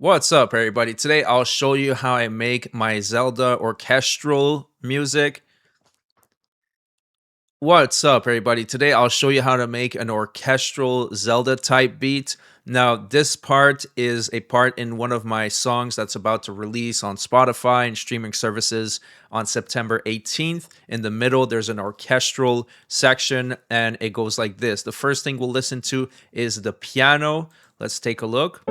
What's up, everybody? Today I'll show you how I make my Zelda orchestral music. What's up, everybody? Today I'll show you how to make an orchestral Zelda type beat. Now, this part is a part in one of my songs that's about to release on Spotify and streaming services on September 18th. In the middle, there's an orchestral section, and it goes like this. The first thing we'll listen to is the piano. Let's take a look.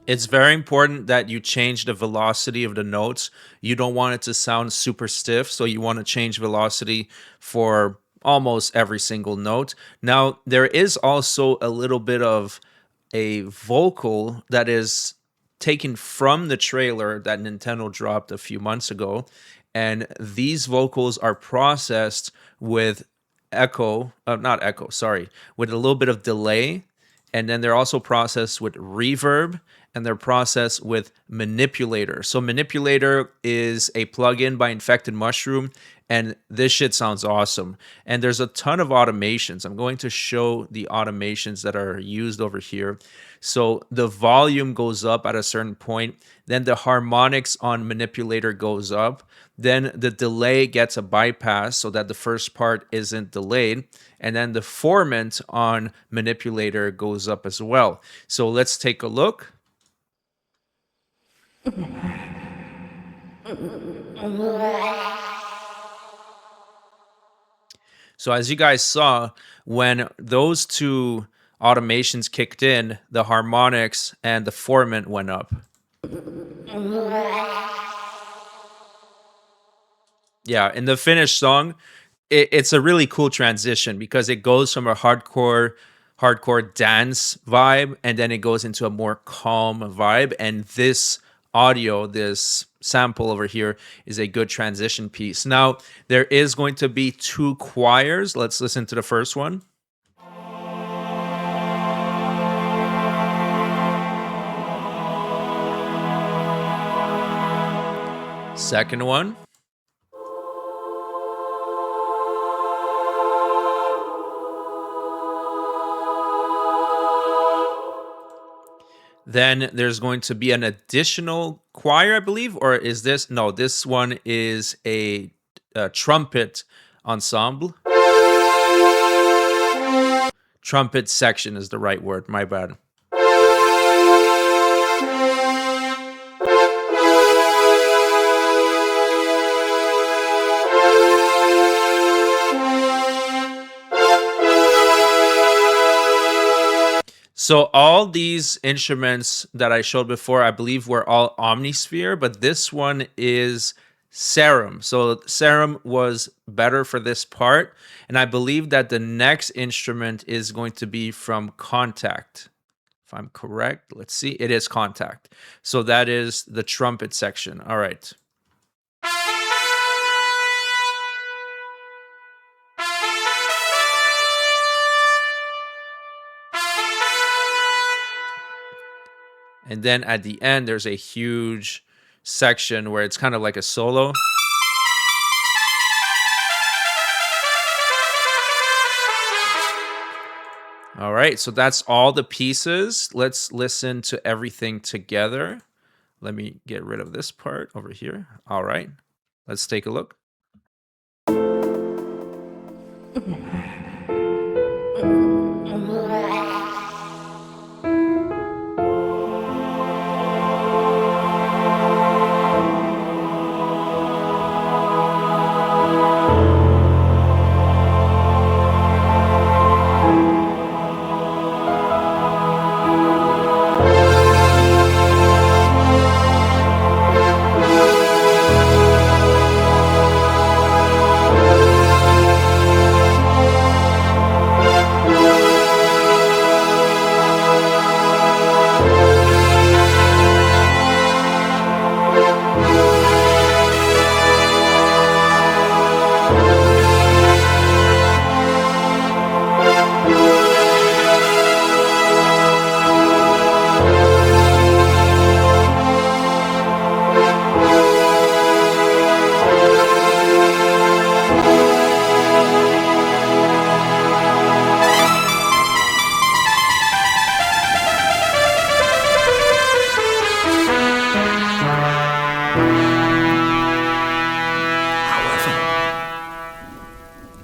It's very important that you change the velocity of the notes. You don't want it to sound super stiff, so you want to change velocity for almost every single note. Now, there is also a little bit of a vocal that is taken from the trailer that Nintendo dropped a few months ago, and these vocals are processed with with a little bit of delay, and then they're also processed with reverb, and they're processed with Manipulator. So Manipulator is a plugin by Infected Mushroom, and this shit sounds awesome. And there's a ton of automations. I'm going to show the automations that are used over here. So the volume goes up at a certain point, then the harmonics on Manipulator goes up, then the delay gets a bypass so that the first part isn't delayed, and then the formant on Manipulator goes up as well. So let's take a look. So as you guys saw, when those two automations kicked in, the harmonics and the formant went up. Yeah, in the finished song, it's a really cool transition because it goes from a hardcore dance vibe, and then it goes into a more calm vibe, and this audio, this sample over here, is a good transition piece. Now, there is going to be two choirs. Let's listen to the first one. Second one. Then there's going to be an additional choir, I believe, or is this? No, this one is a trumpet ensemble. Trumpet section is the right word, my bad. So all these instruments that I showed before, I believe were all omnisphere, but this one is Serum. So Serum was better for this part, and I believe that the next instrument is going to be from Contact. If I'm correct, let's see. It is Contact. So that is the trumpet section. All right. And then at the end, there's a huge section where it's kind of like a solo. All right, so that's all the pieces. Let's listen to everything together. Let me get rid of this part over here. All right, let's take a look.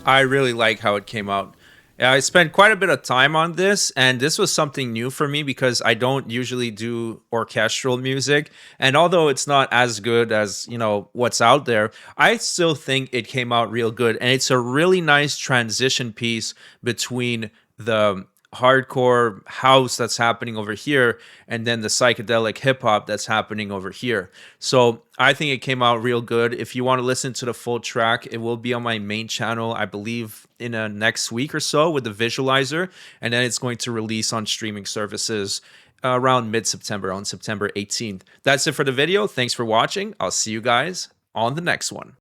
I really like how it came out. Yeah, I spent quite a bit of time on this, and this was something new for me because I don't usually do orchestral music. And although it's not as good as, what's out there, I still think it came out real good. And it's a really nice transition piece between the hardcore house that's happening over here and then the psychedelic hip hop that's happening over here. So I think it came out real good. If you want to listen to the full track, it will be on my main channel, I believe, in a next week or so with the visualizer, and then it's going to release on streaming services around mid-September, on September 18th. That's it for the video. Thanks for watching. I'll see you guys on the next one.